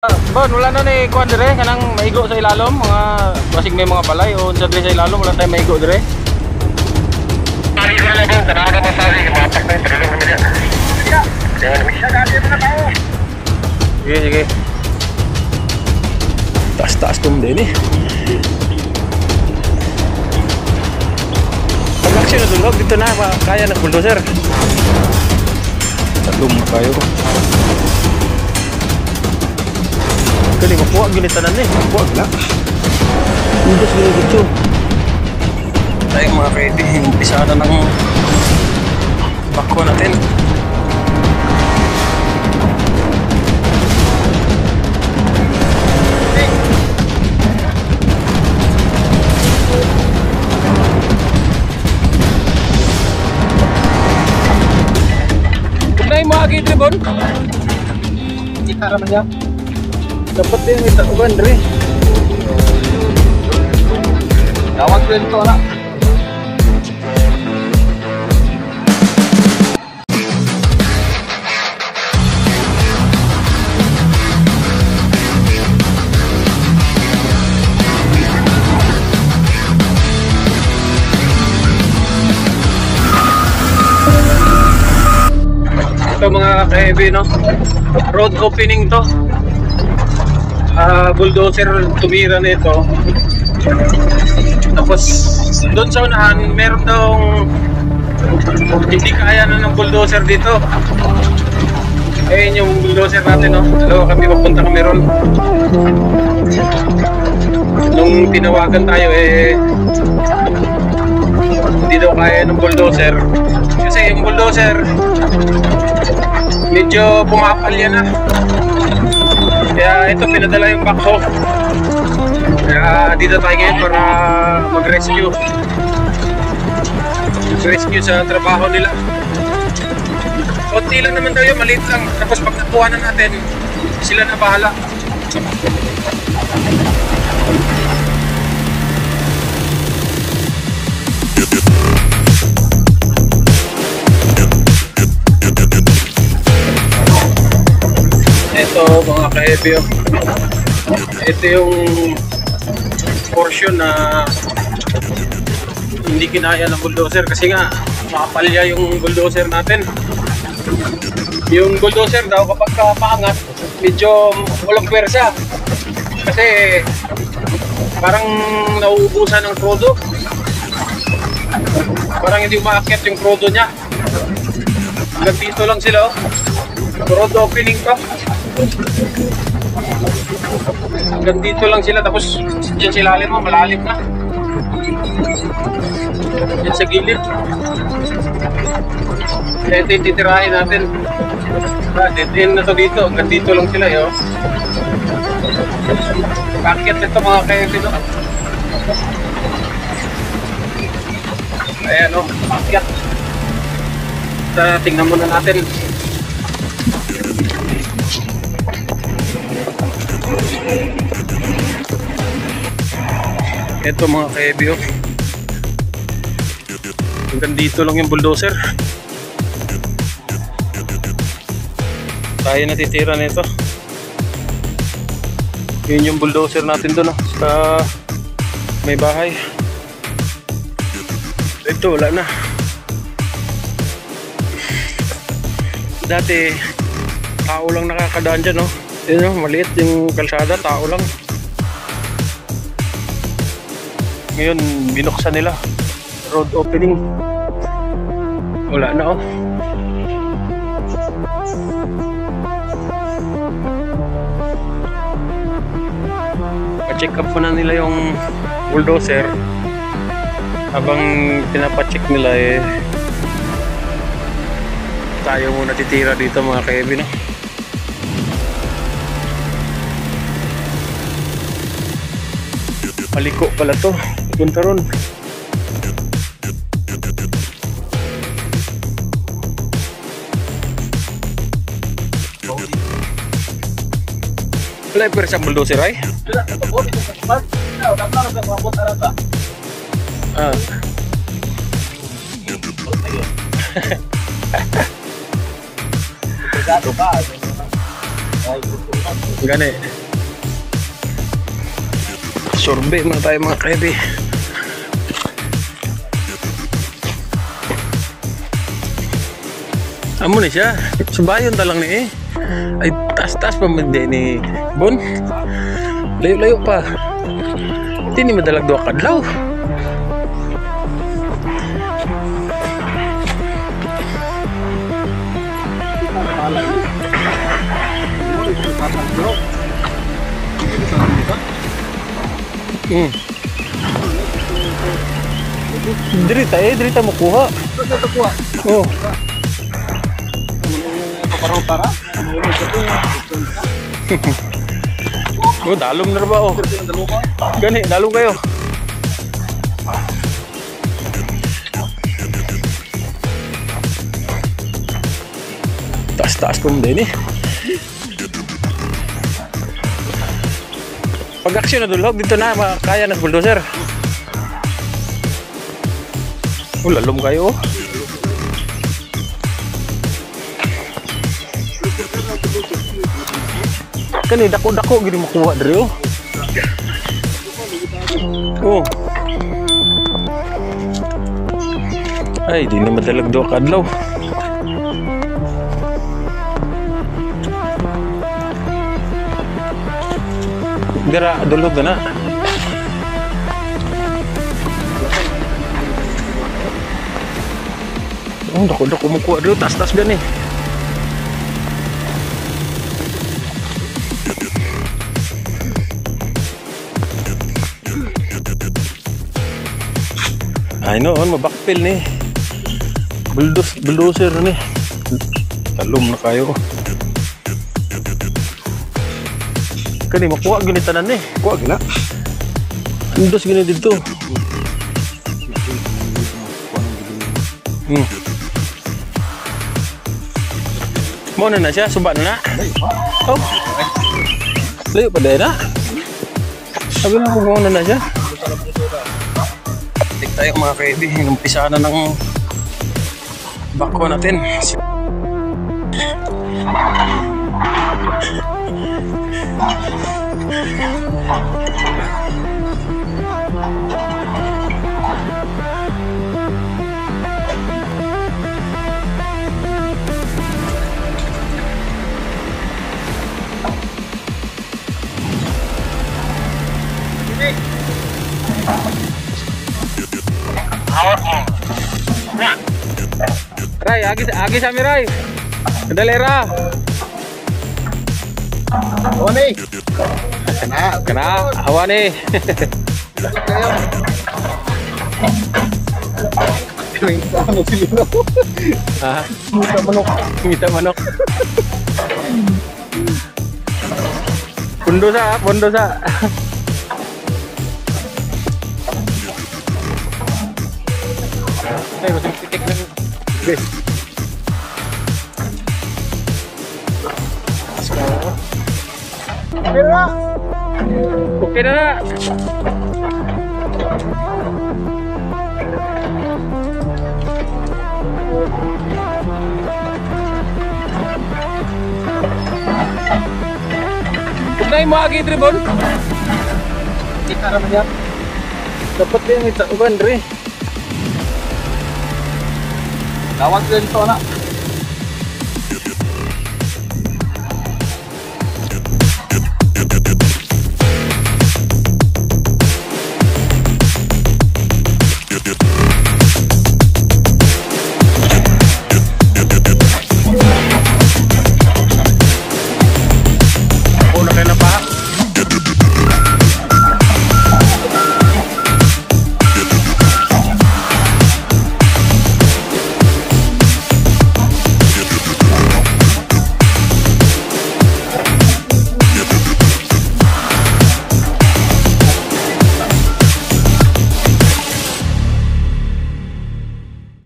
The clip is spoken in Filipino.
Bon, wala na ni kuan dire kanang maigo sa ilalom, mga basig may mga balay o unsa dire sa ilalom wala tay maigo dire. Sige, sige. Taas-taas tum din eh. Pag-action na dulog, dito na kaya na bulldozer. Talum kayo. Kali mapuwag yun itanan eh. Mapuwag lang. Indos gini dito. Tayo mga ready. Umpisa na ng bako natin. Kunay mo agi tribon. Kita naman niya. Dapat din may tauban rin. Gawag ko ito na. Ito mga ka-heavy, no? Road opening to. Bulldozer tumira nito. Tapos doon sa unahan meron daw hindi kaya na ng bulldozer dito. Ayun yung bulldozer natin, no? Dalawa kami papunta kami ron. Nung tinawagan tayo hindi daw kaya ng bulldozer. Kasi yung bulldozer medyo pumapal yan na. Kaya ito pinadala yung backhoe. Kaya dito tayo ngayon para mag-rescue. Mag-rescue sa trabaho nila. Konti lang naman daw yun, maliit lang. Tapos pag nakuha na natin, sila na bahala. Ito mga ka-heavy, ito yung portion na hindi kinaya ng bulldozer kasi nga makapalya yung bulldozer natin. Yung bulldozer daw kapag kapaangat medyo walang pwersa kasi parang nauubusan ng krudo, parang hindi umaakit yung krudo nya. Hanggang dito lang sila, road opening to. Hanggang dito lang sila, tapos dyan sa ilalim mo, malalim na. Dyan sa gilid. Ito yung titirahin natin. Dead end na to dito, hanggang dito lang sila yun. Paket ito mga kayo dito. Ayan o, paket. Tingnan muna natin. Ito mga ka-heavy, hanggang dito lang yung bulldozer. Tayo natitira nito. Yun yung bulldozer natin doon, sa may bahay. Ito wala na. Dati tao lang nakakadaan dyan, no? Yun, maliit yung kalsada, tao lang. Ngayon binuksan nila, road opening. Wala na, oh. Pa-check up po na nila yung bulldozer. Habang pinapacheck nila tayo muna titira dito mga ka-heavy, no? Paliko pala to, punta ron. Wala yung sa bulldozer ay? Gani. Sorbet muna tayo mga kaibi. Amo ni siya. Subayon talang ni eh. Ay taas-taas pa man din ni Bon. Layo-layo pa. Hindi ni madalag dua kadlaw. Dirita mo kuha. Oh. Oh, dalom na ba oh. Gani, dalom kayo. Taas-taas po din eh. Pag-aksyon na dulog, dito na makakaya ng bulldozer. Oh, lalom kayo oh. Kani dako-dako gini makuha dari oh. Oh. Ay, di na madalag do kadlaw. Dira dulog na. Oh, dako-dako makuha diri tas-tas gani. Ay noon, mabakpil ni. Bulldozer ni. Talom na kayo. Kani makuha gini tanan ni. Kuha gina. Andos gini dito. Mau na siya, suba na. Oh. Layo pa dahil na. Sabi na kung mau na siya. Tik tayo mga kaibi, inumpisa na ng bako natin. Ray, agi sa Ray. Kedalera. Awani. Kena awani. Ah, minta manok. Pundo sa. Ay, masih titik lang. Okay. Okay na. Ugnay mo agi tribon. Kita naman yan. Dapat din ita uban dre. Tawag din ito na.